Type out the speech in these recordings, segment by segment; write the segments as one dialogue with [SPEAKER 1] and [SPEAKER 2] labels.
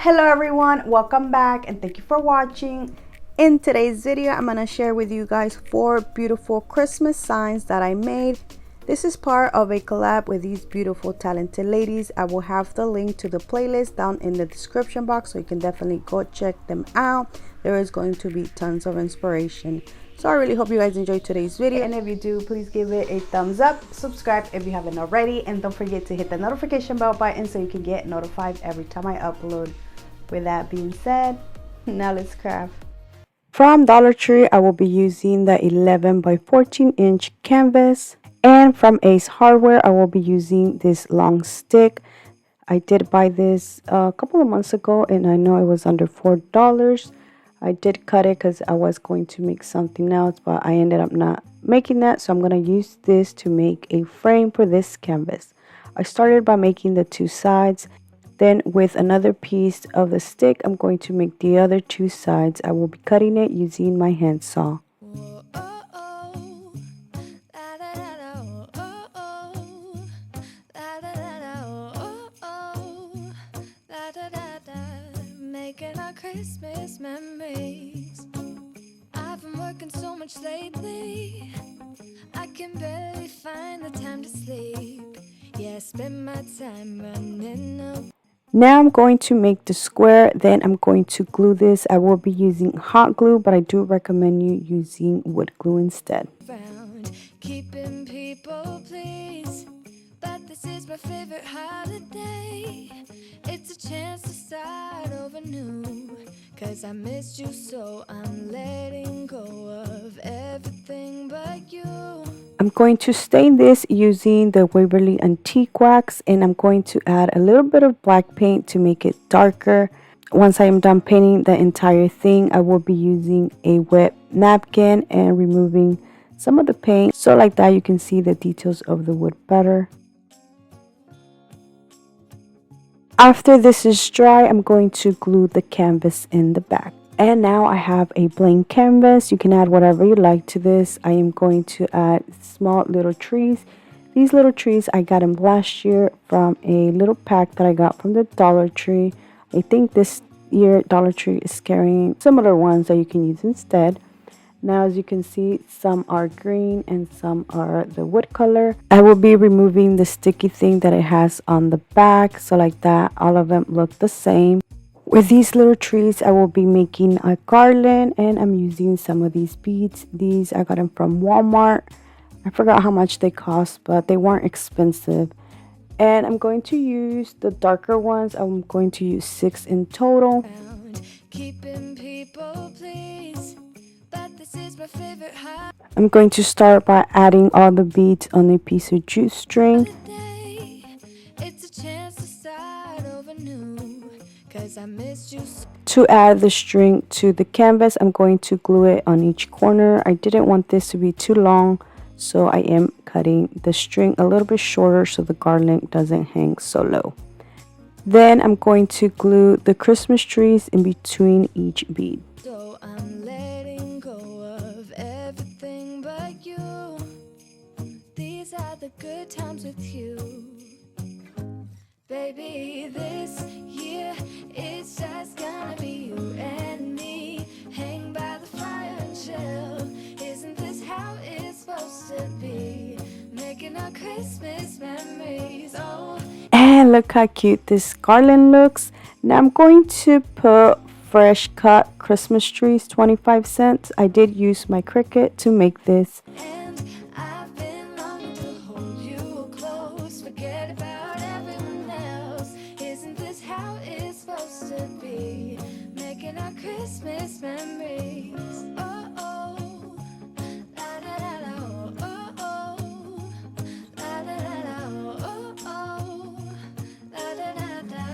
[SPEAKER 1] Hello everyone, welcome back and thank you for watching. In today's video, I'm going to share with you guys 4 beautiful Christmas signs that I made. This is part of a collab with these beautiful talented ladies. I will have the link to the playlist down in the description box, so you can definitely go check them out. There is going to be tons of inspiration. So I really hope you guys enjoyed today's video, and if you do, please give it a thumbs up, subscribe if you haven't already, and don't forget to hit the notification bell button so you can get notified every time I upload. With that being said, now let's craft. From Dollar Tree, I will be using the 11 by 14 inch canvas, and from Ace Hardware I will be using this long stick. I did buy this a couple of months ago and I know it was under $4. I did cut it because I was going to make something else, but I ended up not making that, so I'm going to use this to make a frame for this canvas. I started by making the 2 sides. Then with another piece of the stick, I'm going to make the other 2 sides. I will be cutting it using my hand saw.
[SPEAKER 2] Making our Christmas memories. I've been working so much lately, I can barely find the time to sleep. Yeah, I spend my time running up.
[SPEAKER 1] Now I'm going to make the square, then I'm going to glue this. I will be using hot glue, but I do recommend you using wood glue instead.
[SPEAKER 2] Keeping people pleased, but this is my favorite holiday. It's a chance to start over new, cause I missed you, so I'm letting go of everything but you.
[SPEAKER 1] I'm going to stain this using the Waverly Antique Wax, and I'm going to add a little bit of black paint to make it darker. Once I am done painting the entire thing, I will be using a wet napkin and removing some of the paint, so like that you can see the details of the wood better. After this is dry, I'm going to glue the canvas in the back. And now I have a blank canvas. You can add whatever you like to this. I am going to add small little trees. These little trees I got them last year from a little pack that I got from the Dollar Tree. I think this year Dollar Tree is carrying similar ones that you can use instead. Now, as you can see, some are green and some are the wood color. I will be removing the sticky thing that it has on the back, so like that all of them look the same. With these little trees, I will be making a garland, and I'm using some of these beads. These I got them from Walmart. I forgot how much they cost, but they weren't expensive. And I'm going to use the darker ones. I'm going to use 6 in total.
[SPEAKER 2] Keeping people pleased, but this is my favorite holiday.
[SPEAKER 1] I'm going to start by adding all the beads on a piece of jute string.
[SPEAKER 2] It's a chance to start over new, cause I missed you so.
[SPEAKER 1] To add the string to the canvas, I'm going to glue it on each corner. I didn't want this to be too long, so I am cutting the string a little bit shorter so the garland doesn't hang so low. Then I'm going to glue the Christmas trees in between each bead.
[SPEAKER 2] So I'm letting go of everything but you. These are the good times with you. Baby, this year it's just gonna be you and me. Hang by the fire and chill. Isn't this how it's supposed to be? Making our Christmas memories. Oh,
[SPEAKER 1] and look how cute this garland looks. Now I'm going to put fresh cut Christmas trees, 25 cents. I did use my Cricut to make this.
[SPEAKER 2] and I've been longing to hold you close. Forget about everyone else. Isn't this how it's supposed to be? Making our Christmas memories. Oh, oh. La, da, da, da, oh, oh, oh. La, da, da, da, oh, oh, oh. La, da, da, da.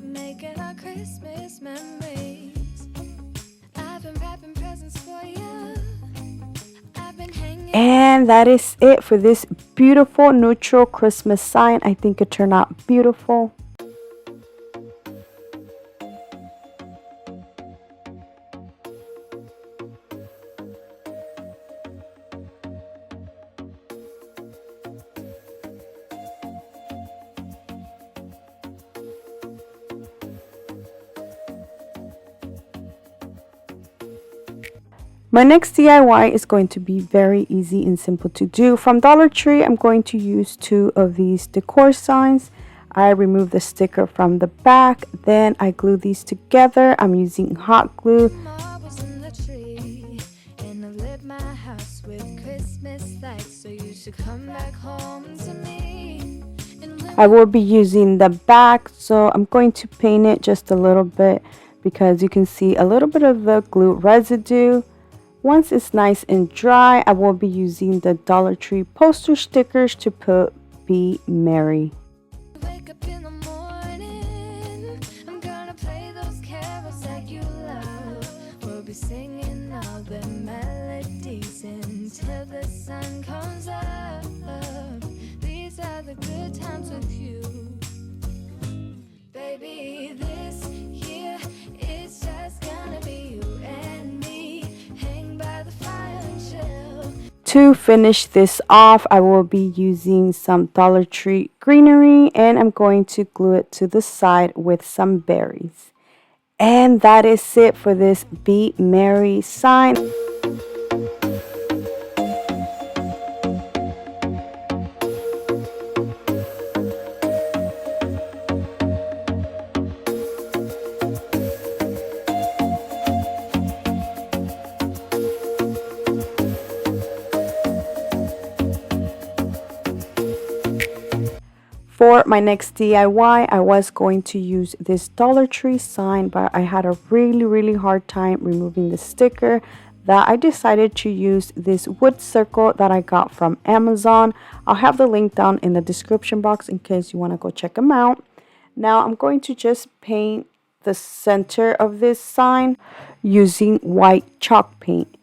[SPEAKER 2] Making our Christmas memories. I've been wrapping presents for you. I've been hanging.
[SPEAKER 1] And that is it for this beautiful neutral Christmas sign. I think it turned out beautiful. My next DIY is going to be very easy and simple to do. From Dollar Tree, I'm going to use 2 of these decor signs. I remove the sticker from the back, then I glue these together. I'm using hot glue. I will be using the back, so I'm going to paint it just a little bit because you can see a little bit of the glue residue. Once it's nice and dry, I will be using the Dollar Tree poster stickers to put Be Merry.
[SPEAKER 2] Wake up in the morning, I'm gonna play those carols that you love. We'll be singing all the melodies until the sun comes up. These are the good times with you. Baby, this year it's just gonna be you and me. Hang by the fire and chill.
[SPEAKER 1] To finish this off, I will be using some Dollar Tree greenery and I'm going to glue it to the side with some berries. And that is it for this Be Merry sign. For my next DIY, I was going to use this Dollar Tree sign, but I had a really hard time removing the sticker that I decided to use this wood circle that I got from Amazon. I'll have the link down in the description box in case you want to go check them out. Now I'm going to just paint the center of this sign using white chalk paint.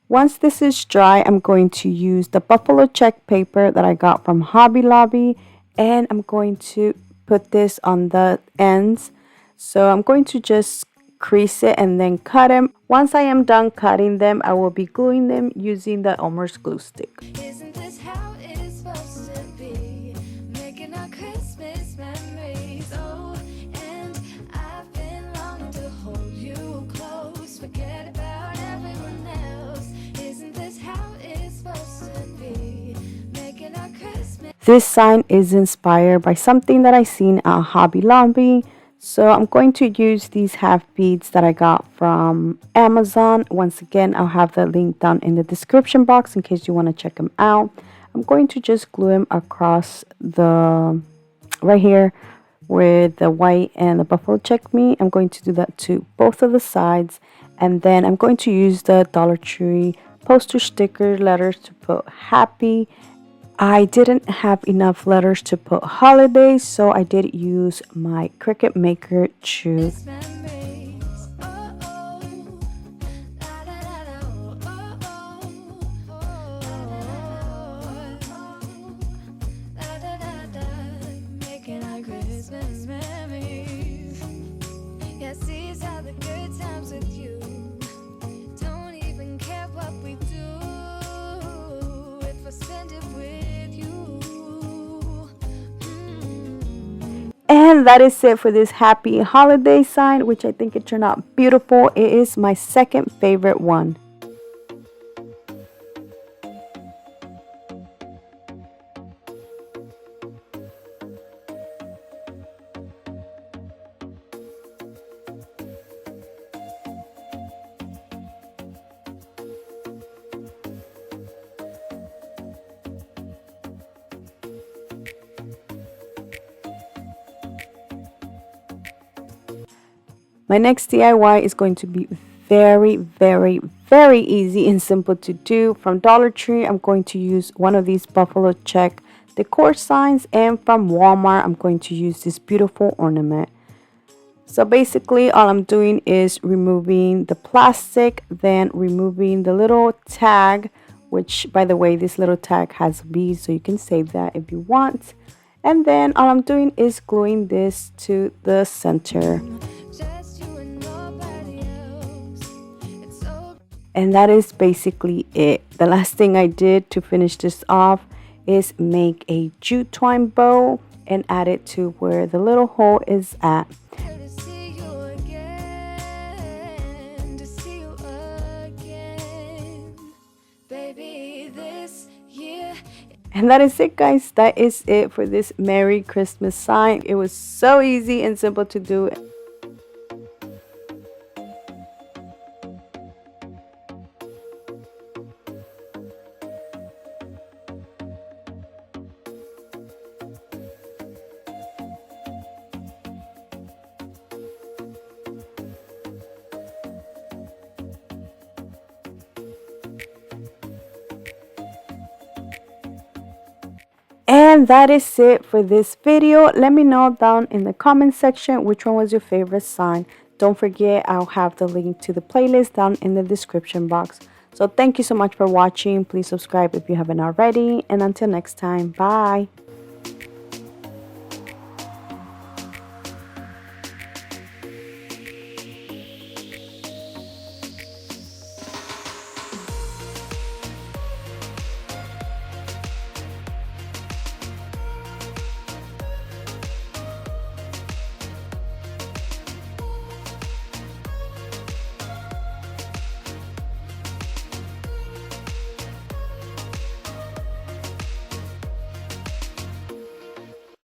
[SPEAKER 1] Once this is dry, I'm going to use the buffalo check paper that I got from Hobby Lobby. And I'm going to put this on the ends. So I'm going to just crease it and then cut them. Once I am done cutting them, I will be gluing them using the Elmer's glue stick.
[SPEAKER 2] Isn't this how it's supposed to be? Making our Christmas memories. Oh, and I've been longing to hold you close. Forget about everyone else. Isn't this how it's supposed to be? Making our Christmas.
[SPEAKER 1] This sign is inspired by something that I seen at Hobby Lobby. So I'm going to use these half beads that I got from Amazon. Once again, I'll have the link down in the description box in case you want to check them out. I'm going to just glue them across the right here with the white and the buffalo check me. I'm going to do that to both of the sides. And then I'm going to use the Dollar Tree poster sticker letters to put happy. I didn't have enough letters to put holiday, so I did use my Cricut Maker to
[SPEAKER 2] Making our Christmas memories. Yes, these are the good times with you. Don't even care what we do if I spend it with you.
[SPEAKER 1] And that is it for this happy holiday sign, which I think it turned out beautiful. It is my second favorite one. My next DIY is going to be very easy and simple to do. From Dollar Tree, I'm going to use one of these buffalo check decor signs, and from Walmart, I'm going to use this beautiful ornament. So basically, all I'm doing is removing the plastic, then removing the little tag, which, by the way, this little tag has beads, so you can save that if you want. And then all I'm doing is gluing this to the center. And that is basically it. The last thing I did to finish this off is make a jute twine bow and add it to where the little hole is at. And that is it, guys. That is it for this Merry Christmas sign. It was so easy and simple to do. And that is it for this video. Let me know down in the comment section which one was your favorite sign. Don't forget, I'll have the link to the playlist down in the description box. So thank you so much for watching. Please subscribe if you haven't already. And until next time, bye.